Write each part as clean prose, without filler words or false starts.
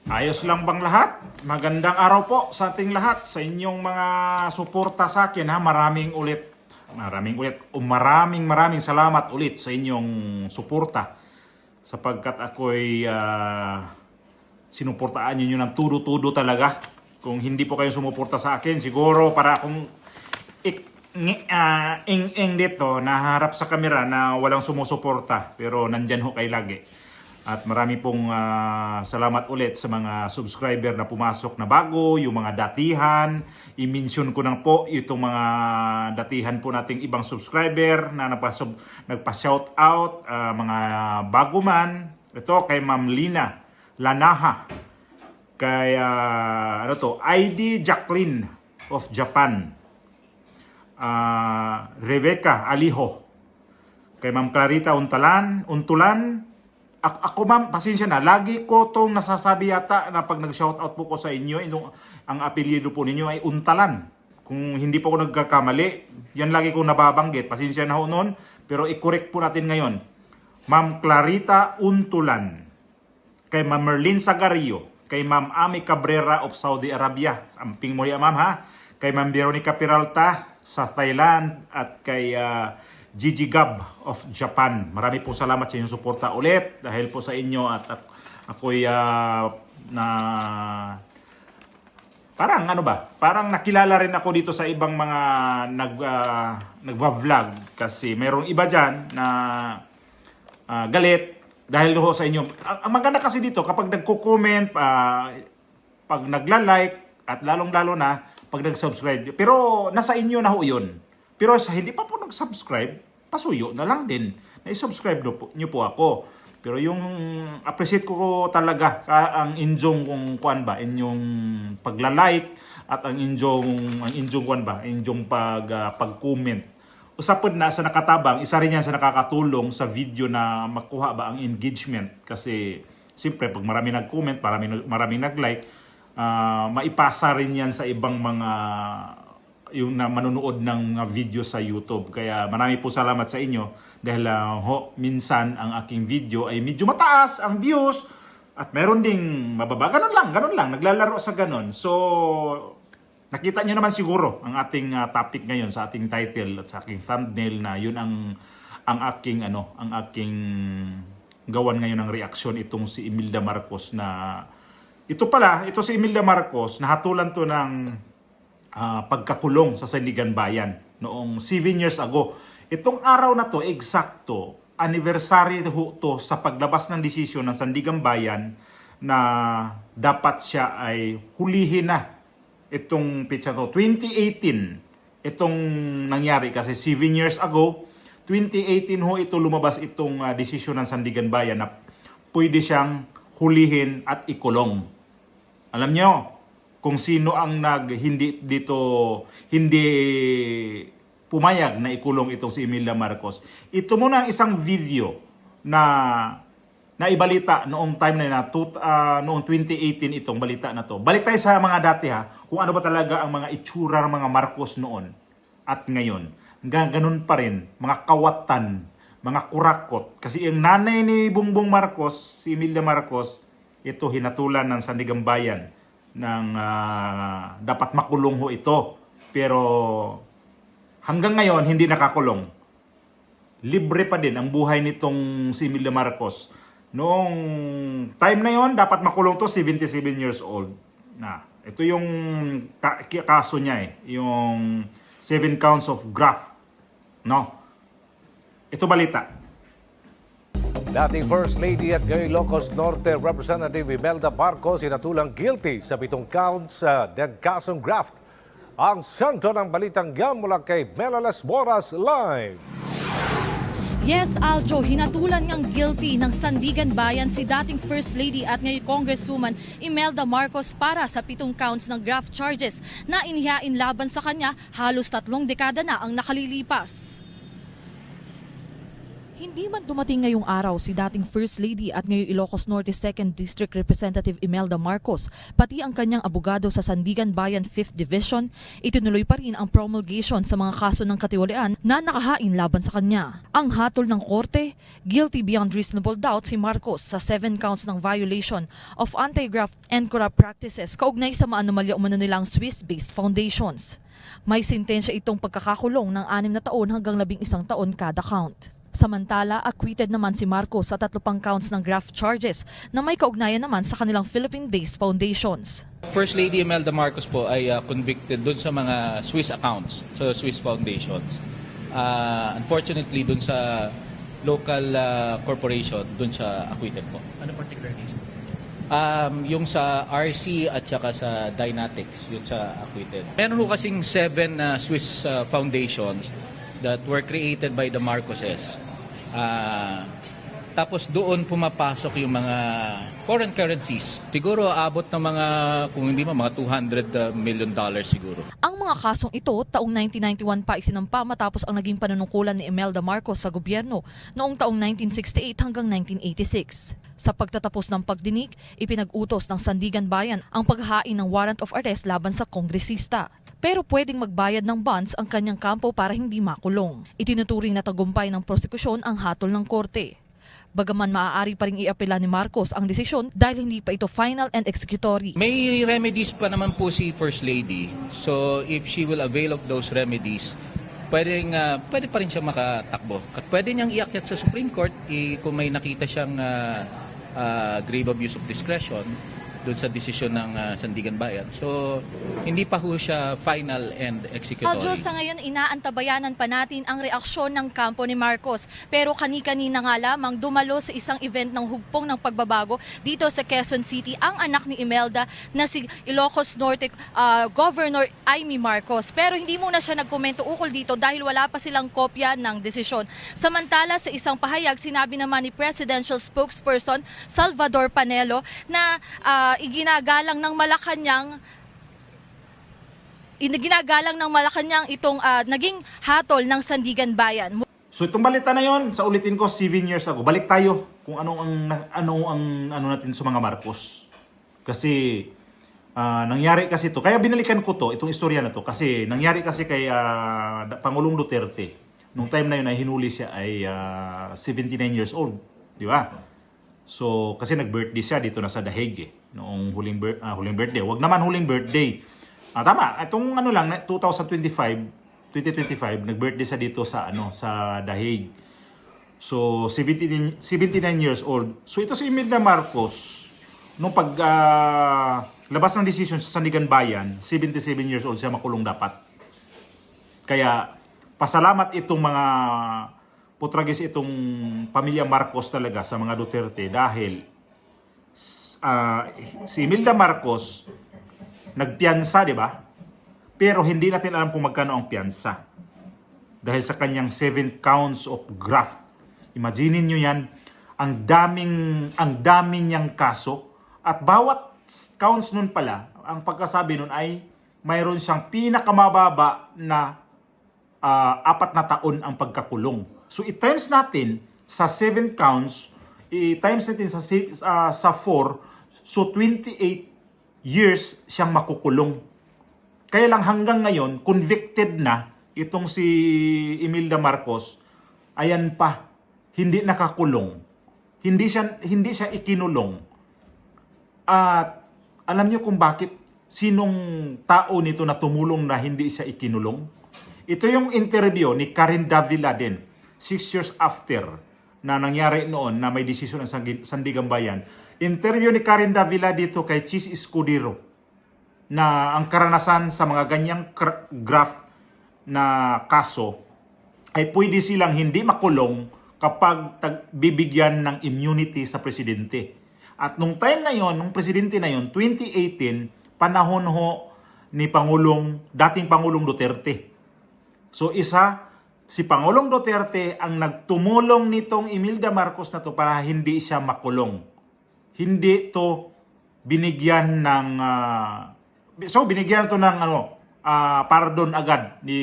Ayos lang bang lahat? Magandang araw po sa ating lahat, sa inyong mga suporta sa akin ha. Maraming salamat ulit sa inyong suporta sapagkat ako'y sinuportaan niyo ng tudo-tudo talaga. Kung hindi po kayo sumuporta sa akin, siguro para akong ing dito, naharap sa kamera na walang sumusuporta. Pero nandyan ho kayo lagi. At marami pong salamat ulit sa mga subscriber na pumasok na bago, yung mga datihan. I-mention ko na po itong mga datihan po nating ibang subscriber na nagpa-shout out, mga bago man. Ito kay Ma'am Lina Lanaha, kay ID Jacqueline of Japan, Rebecca Aliho, kay Ma'am Clarita Untulan. Ako ma'am, pasensya na. Lagi ko itong nasasabi yata na pag nag-shoutout po ko sa inyo, ang apelyido po ninyo ay Untalan. Kung hindi po ako nagkakamali, yan lagi kong nababanggit. Pasensya na ho noon, pero i-correct po natin ngayon. Ma'am Clarita Untulan, kay Ma'am Merlin Sagario, kay Ma'am Ami Cabrera of Saudi Arabia. Amping mo yan ma'am ha. Kay Ma'am Veronica Peralta sa Thailand at kay Gigi Gab of Japan. Marami po salamat sa inyong suporta ulit dahil po sa inyo at ako'y parang nakilala rin ako dito sa ibang mga nagva-vlog kasi mayroong iba dyan na galit dahil ho sa inyo. Ang maganda kasi dito kapag nagko-comment, pag nagla-like at lalong-lalo na pag nag-subscribe. Pero nasa inyo na ho yun. Pero sa hindi pa po nag-subscribe, pasuyo na lang din. Na-subscribe nyo po ako. Pero yung appreciate ko talaga ang inyong inyong pagla-like at ang inyong pag-comment. Usapod na sa nakatabang, isa rin yan sa nakakatulong sa video na makuha ba ang engagement. Kasi siyempre pag marami nag-comment, maraming nag-like, maipasa rin yan sa ibang mga yung na manunood ng video sa YouTube. Kaya marami po salamat sa inyo dahil minsan ang aking video ay medyo mataas ang views at meron ding mababa. Ganun lang. Naglalaro sa ganun. So, nakita nyo naman siguro ang ating topic ngayon sa ating title at sa aking thumbnail na yun ang aking gawan ngayon ng reaksyon itong si Imelda Marcos na ito si Imelda Marcos, nahatulan to ng pagkakulong sa Sandigan Bayan noong 7 years ago. Itong araw na to, eksakto, anniversary to sa paglabas ng desisyon ng Sandigan Bayan na dapat siya ay hulihin na. Itong pitsa to, 2018, itong nangyari kasi 7 years ago, 2018 ho ito lumabas itong desisyon ng Sandigan Bayan na pwede siyang hulihin at ikulong. Alam nyo, kung sino ang hindi pumayag na ikulong itong si Imelda Marcos. Ito muna ang isang video na naibalita noong time na noong 2018 itong balita na to. Balik tayo sa mga dati ha, kung ano ba talaga ang mga itsura ng mga Marcos noon at ngayon. Ganun pa rin, mga kawatan, mga kurakot. Kasi yung nanay ni Bongbong Marcos, si Imelda Marcos, ito hinatulan ng Sandigan Bayan ng dapat makulong ho ito. Pero hanggang ngayon hindi nakakulong. Libre pa din ang buhay nitong si Imelda Marcos. Noong time na yon dapat makulong to, 77 years old. Ito yung kaso niya yung 7 counts of graft. Ito balita. Dating First Lady at Ilocos Norte Representative Imelda Marcos hinatulang guilty sa 7 counts ng kasong graft. Ang sentro ng balitang yan mula kay Melalas Moras Live. Yes, Aljo, hinatulan ngang guilty ng Sandigan Bayan si dating First Lady at ngayon Congresswoman Imelda Marcos para sa 7 counts ng graft charges na inihain laban sa kanya halos 3 dekada na ang nakalilipas. Hindi man dumating ngayong araw si dating First Lady at ngayong Ilocos Norte 2nd District Representative Imelda Marcos, pati ang kanyang abogado sa Sandigan Bayan 5th Division, itinuloy pa rin ang promulgation sa mga kaso ng katiwalian na nakahain laban sa kanya. Ang hatol ng korte, guilty beyond reasonable doubt si Marcos sa 7 counts ng violation of anti-graft and corrupt practices kaugnay sa maanomalya umano nilang Swiss-based foundations. May sentensya itong pagkakakulong ng 6 na taon hanggang 11 taon kada count. Samantala, acquitted naman si Marcos sa 3 pang counts ng graft charges na may kaugnayan naman sa kanilang Philippine-based foundations. First Lady Imelda Marcos po ay convicted dun sa mga Swiss accounts, sa Swiss foundations. Unfortunately, dun sa local corporation, dun siya acquitted po. Ano particular case? Yung sa RC at saka sa Dynatics, yun siya acquitted. Meron ho kasing 7 Swiss foundations that were created by the Marcoses. Tapos doon pumapasok yung mga foreign currencies. Siguro abot ng mga, kung hindi mga $200 million siguro. Ang mga kasong ito, taong 1991 pa isinampa matapos ang naging panunungkulan ni Imelda Marcos sa gobyerno noong taong 1968 hanggang 1986. Sa pagtatapos ng pagdinig, ipinag-utos ng Sandigan Bayan ang paghain ng warrant of arrest laban sa kongresista. Pero pwedeng magbayad ng bonds ang kanyang kampo para hindi makulong. Itinuturing na tagumpay ng prosekusyon ang hatol ng korte. Bagaman maaari pa rin iapela ni Marcos ang desisyon dahil hindi pa ito final and executory. May remedies pa naman po si First Lady. So if she will avail of those remedies, pwede pa rin siya makatakbo. Pwede niyang iakyat sa Supreme Court kung may nakita siyang grave abuse of discretion doon sa desisyon ng Sandigan Bayan. So, hindi pa ho siya final and executory. Aljos, sa ngayon inaantabayanan pa natin ang reaksyon ng kampo ni Marcos. Pero kani-kanina nga lamang dumalo sa isang event ng hugpong ng pagbabago dito sa Quezon City ang anak ni Imelda na si Ilocos Norte Governor Amy Marcos. Pero hindi muna siya nagkomento ukol dito dahil wala pa silang kopya ng desisyon. Samantala sa isang pahayag, sinabi naman ni Presidential Spokesperson Salvador Panelo na iginagalang ng Malacanang itong naging hatol ng Sandigan Bayan. So itong balita na yon, sa ulitin ko 7 years ago. Balik tayo kung ano ang natin sa mga Marcos. Kasi nangyari kasi to. Kaya binalikan ko to, itong istorya na to kasi nangyari kasi kay Pangulong Duterte. Nung time na yun ay hinuli siya ay 79 years old, di ba? So, kasi nag-birthday siya dito na sa The Hague noong huling birthday. Wag naman huling birthday. Tama, itong 2025, nag-birthday siya dito sa sa The Hague. So, 79 years old. So, ito si Imelda Marcos nung labas ng decision sa Sandigan Bayan, 77 years old siya, makulong dapat. Kaya pasalamat itong mga putragis itong pamilya Marcos talaga sa mga Duterte dahil si Imelda Marcos nagpiyansa, di ba? Pero hindi natin alam kung magkano ang piyansa dahil sa kanyang 7 counts of graft. Imaginin nyo yan, ang daming niyang kaso at bawat counts nun pala, ang pagkasabi nun ay mayroon siyang pinakamababa na 4 na taon ang pagkakulong. So i-times natin sa 7 counts, i-times natin sa 4, so 28 years siyang makukulong. Kaya lang hanggang ngayon, convicted na itong si Imelda Marcos, ayan pa, hindi nakakulong. Hindi siya ikinulong. At alam niyo kung bakit? Sinong tao nito na tumulong na hindi siya ikinulong? Ito yung interview ni Karen Davila din. 6 years after na nangyari noon na may desisyon ng Sandigan Bayan. Interview ni Karen Davila dito kay Chis Escudero na ang karanasan sa mga ganyang graft na kaso ay pwede silang hindi makulong kapag bibigyan ng immunity sa presidente. At nung time na yon, nung presidente na yon, 2018, panahon ho ni dating Pangulong Duterte. So si Pangulong Duterte ang nagtumulong nitong Imelda Marcos na to para hindi siya makulong. Hindi to binigyan ng binigyan to ng pardon agad ni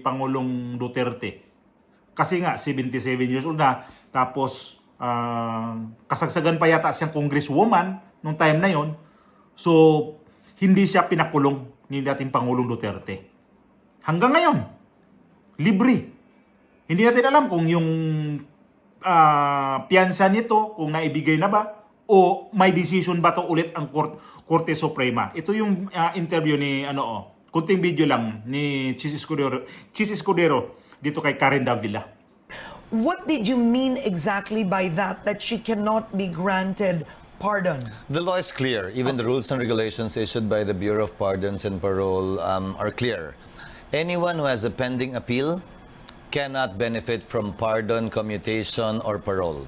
Pangulong Duterte. Kasi nga, 77 years old na. Tapos, kasagsagan pa yata siyang congresswoman nung time na yon. So, hindi siya pinakulong ni dating Pangulong Duterte. Hanggang ngayon, libre. Hindi natin alam kung yung piyansa nito, kung naibigay na ba, o may decision ba to ulit ang Korte Suprema. Ito yung interview ni, kunting video lang ni Chis Escudero dito kay Karen Davila. What did you mean exactly by that she cannot be granted pardon? The law is clear. Even the rules and regulations issued by the Bureau of Pardons and Parole are clear. Anyone who has a pending appeal cannot benefit from pardon, commutation, or parole.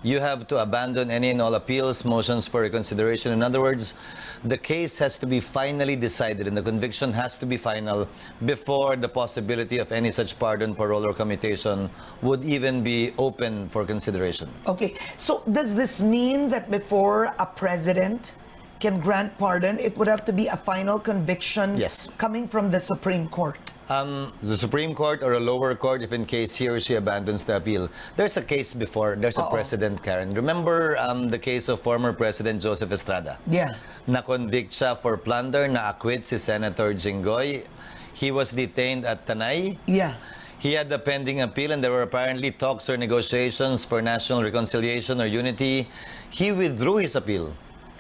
You have to abandon any and all appeals, motions for reconsideration. In other words, the case has to be finally decided and the conviction has to be final before the possibility of any such pardon, parole, or commutation would even be open for consideration. Okay, so does this mean that before a president can grant pardon, it would have to be a final conviction Yes. coming from the Supreme Court? The Supreme Court or a lower court, if in case he or she abandons the appeal. There's a case before, there's a precedent, Karen. Remember the case of former President Joseph Estrada? Yeah. Na-convict siya for plunder, na-acquit si Senator Jinggoy. He was detained at Tanay. Yeah. He had a pending appeal and there were apparently talks or negotiations for national reconciliation or unity. He withdrew his appeal.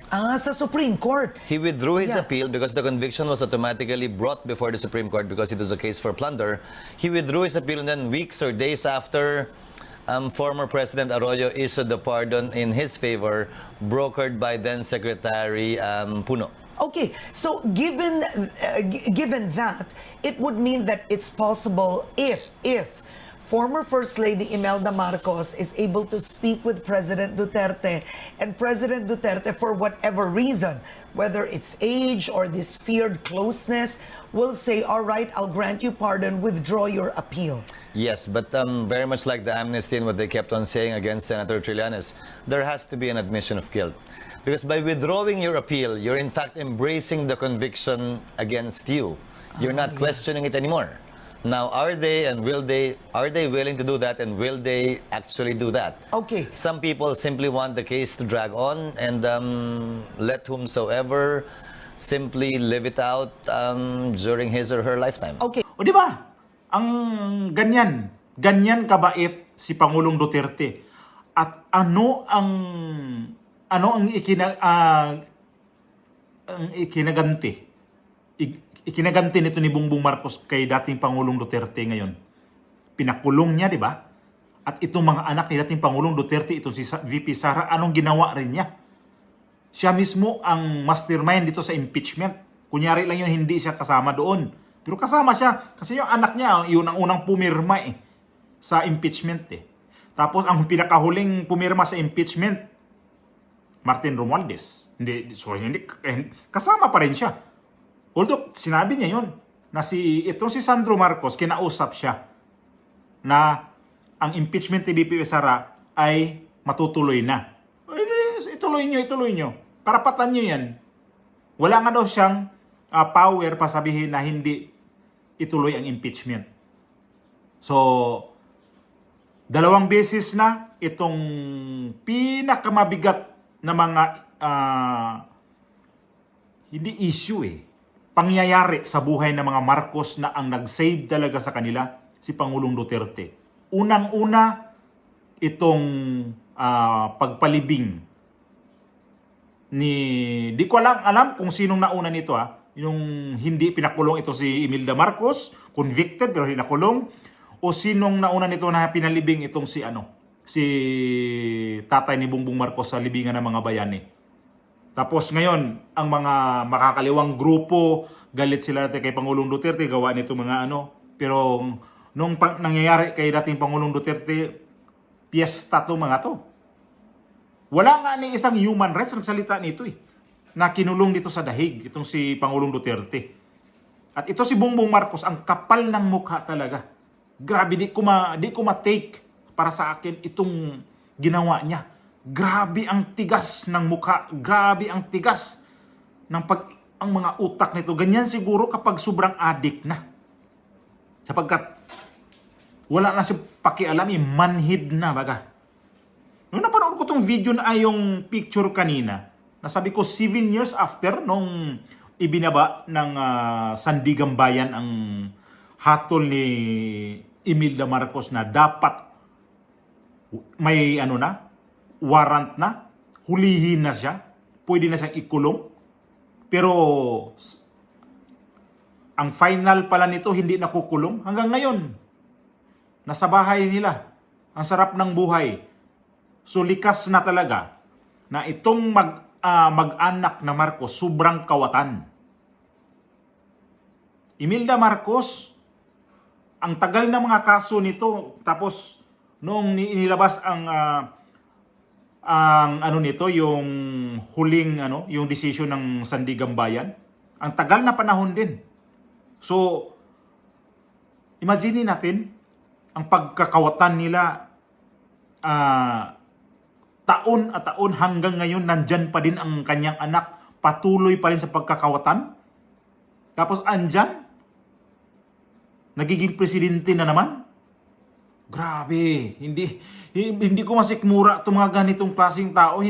Sa Supreme Court. He withdrew his Yeah. appeal because the conviction was automatically brought before the Supreme Court because it was a case for plunder. He withdrew his appeal and then weeks or days after, former President Arroyo issued the pardon in his favor, brokered by then Secretary Puno. Okay, so given that, it would mean that it's possible if former First Lady Imelda Marcos is able to speak with President Duterte, and President Duterte, for whatever reason, whether it's age or this feared closeness, will say, all right, I'll grant you pardon, withdraw your appeal. Yes, but very much like the amnesty and what they kept on saying against Senator Trillanes, there has to be an admission of guilt. Because by withdrawing your appeal, you're in fact embracing the conviction against you. You're not questioning it anymore. Now, are they willing to do that, and will they actually do that? Okay. Some people simply want the case to drag on and let whomsoever simply live it out during his or her lifetime. Okay. O di ba? Ang ganyan kabait si Pangulong Duterte. At ang ikinaganti nito ni Bongbong Marcos kay dating Pangulong Duterte ngayon. Pinakulong niya, di ba? At itong mga anak ni dating Pangulong Duterte, itong si VP Sara, anong ginawa rin niya? Siya mismo ang mastermind dito sa impeachment. Kunyari lang yun, hindi siya kasama doon. Pero kasama siya kasi yung anak niya, yun ang unang pumirma sa impeachment Tapos ang pinakahuling pumirma sa impeachment, Martin Romualdez. Hindi, kasama pa rin siya. Although sinabi niya yun, na itong si Sandro Marcos, kinausap siya na ang impeachment ni VP Sara ay matutuloy na. Ituloy nyo. Karapatan nyo yan. Wala nga daw siyang power pa sabihin na hindi ituloy ang impeachment. So, 2 beses na itong pinakamabigat na mga hindi issue pangyayari sa buhay ng mga Marcos na ang nag-save talaga sa kanila si Pangulong Duterte. Unang-una itong pagpalibing ni di ko alam kung sinong nauna nito yung hindi pinakulong ito si Imelda Marcos, convicted pero nakulong, o sinong nauna nito na pinalibing itong si tatay ni Bongbong Marcos sa libingan ng mga bayani. Tapos ngayon, ang mga makakaliwang grupo, galit sila kay Pangulong Duterte, gawa nito mga Pero nung nangyayari kay dating Pangulong Duterte, piyesta to mga to. Wala nga ni isang human rights nagsalita nito na kinulong dito sa dahig, itong si Pangulong Duterte. At ito si Bongbong Marcos, ang kapal ng mukha talaga. Grabe, di ko ma-take para sa akin itong ginawa niya. Grabe ang tigas ng mukha, grabe ang tigas ng ang mga utak nito. Ganyan siguro kapag sobrang addict na. Sapagkat Wala na siya pakialam, manhid na baga. Nung napanood ko tong video na yung picture kanina, nasabi ko 7 years after nung ibinaba ng Sandigan Bayan ang hatol ni Imelda Marcos na dapat may warrant na, hulihin na siya, pwede na siyang ikulong. Pero ang final pala nito hindi nakukulong hanggang ngayon. Nasa bahay nila. Ang sarap ng buhay. So likas na talaga na itong mag-anak na Marcos sobrang kawatan. Imelda Marcos, ang tagal ng mga kaso nito, tapos noong inilabas ang yung huling yung decision ng Sandigan Bayan, ang tagal na panahon din. So imagine natin ang pagkakawatan nila taon at taon hanggang ngayon nandyan pa din ang kanyang anak, patuloy pa rin sa pagkakawatan. Tapos andyan, nagiging presidente na naman. Grabe, hindi ko masikmura itong mga ganitong klaseng tao.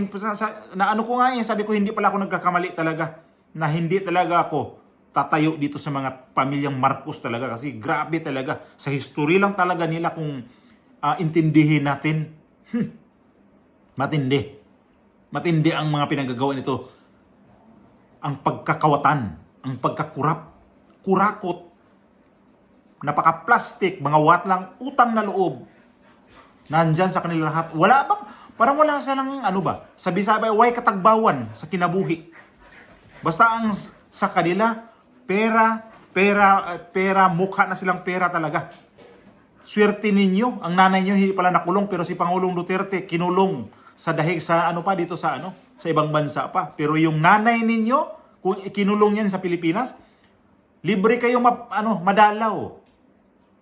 Naano ko nga sabi ko hindi pala ako nagkakamali talaga. Na hindi talaga ako tatayo dito sa mga pamilyang Marcos talaga. Kasi grabe talaga. Sa history lang talaga nila kung intindihin natin. Matindi. Matindi ang mga pinagagawa nito. Ang pagkakawatan, ang pagkakurap, kurakot, napaka-plastic, mga watlang utang na loob. Nandyan sa kanila lahat. Wala bang, parang wala silang sabi-sabay, way katagbawan sa kinabuhi. Basta ang sa kanila, pera, mukha na silang pera talaga. Swerte ninyo, ang nanay nyo hindi pala nakulong, pero si Pangulong Duterte kinulong sa dahig sa dito sa ibang bansa pa. Pero yung nanay ninyo, kung kinulong yan sa Pilipinas, libre kayo madalaw.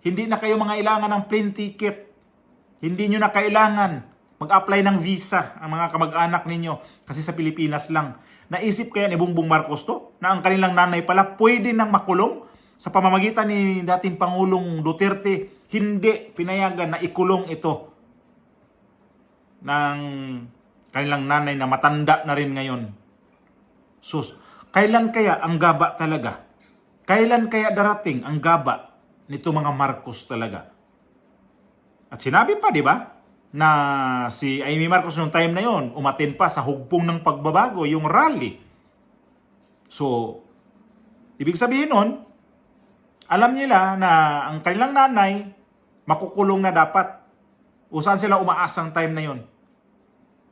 Hindi na kayo mga ilangan ng plane ticket. Hindi nyo na kailangan mag-apply ng visa ang mga kamag-anak ninyo kasi sa Pilipinas lang. Naisip kaya ni Bongbong Marcos to na ang kanilang nanay pala pwede nang makulong sa pamamagitan ni dating Pangulong Duterte. Hindi pinayagan na ikulong ito ng kanilang nanay na matanda na rin ngayon. Sus, kailan kaya ang gaba talaga? Kailan kaya darating ang gaba nito mga Marcos talaga? At sinabi pa, di ba, na si Amy Marcos noong time na yon umaten pa sa hugpong ng pagbabago, yung rally. So, ibig sabihin nun, alam nila na ang kanilang nanay makukulong na dapat. O saan sila umaasang time na yon?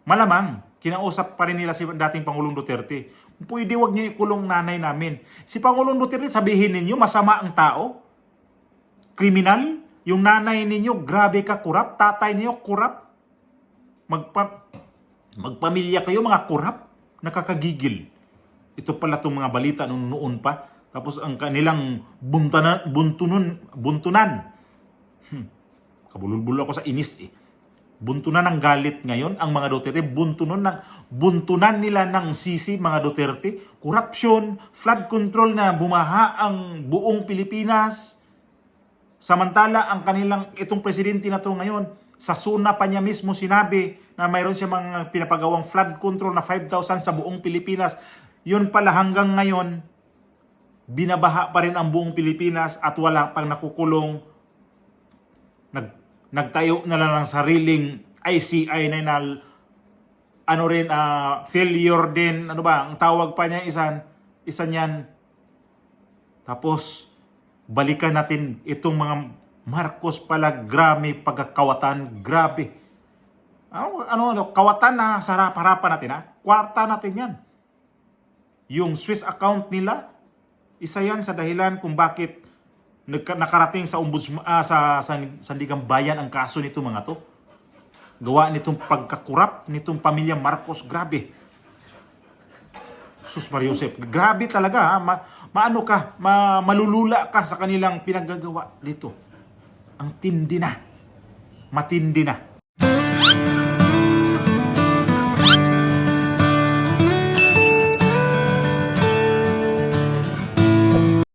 Malamang, kinausap pa rin nila si dating Pangulong Duterte. Pwede wag niyo ikulong nanay namin. Si Pangulong Duterte, sabihin ninyo, masama ang tao? Kriminal? Yung nanay ninyo, grabe ka kurap. Tatay niyo, kurap. Magpamilya kayo, mga kurap. Nakakagigil. Ito pala itong mga balita noon pa. Tapos ang kanilang buntunan. Kabulul-bul ako sa inis . Buntunan ng galit ngayon ang mga Duterte. Buntunan nila ng sisi mga Duterte. Corruption, flood control na bumaha ang buong Pilipinas. Samantala, ang kanilang itong presidente na to ngayon, sa SUNA pa niya mismo sinabi na mayroon siya mga pinapagawang flood control na 5,000 sa buong Pilipinas. Yun pala hanggang ngayon, binabaha pa rin ang buong Pilipinas at wala pang nakukulong. Nagtayo na lang ng sariling ICI na failure din. Ang tawag pa niya isa niyan. Tapos, balikan natin itong mga Marcos pala, grabe pagkakawatan, grabe. Kawatan na sa harapan natin, kwarta natin yan. Yung Swiss account nila, isa yan sa dahilan kung bakit nakarating sa sa Sandigan Bayan ang kaso nito mga to. Gawa nitong pagkakurap nitong pamilya Marcos, grabe. Sus Mariusep, grabe talaga. Malulula ka sa kanilang pinaggagawa dito. Ang tindi na. Matindi na.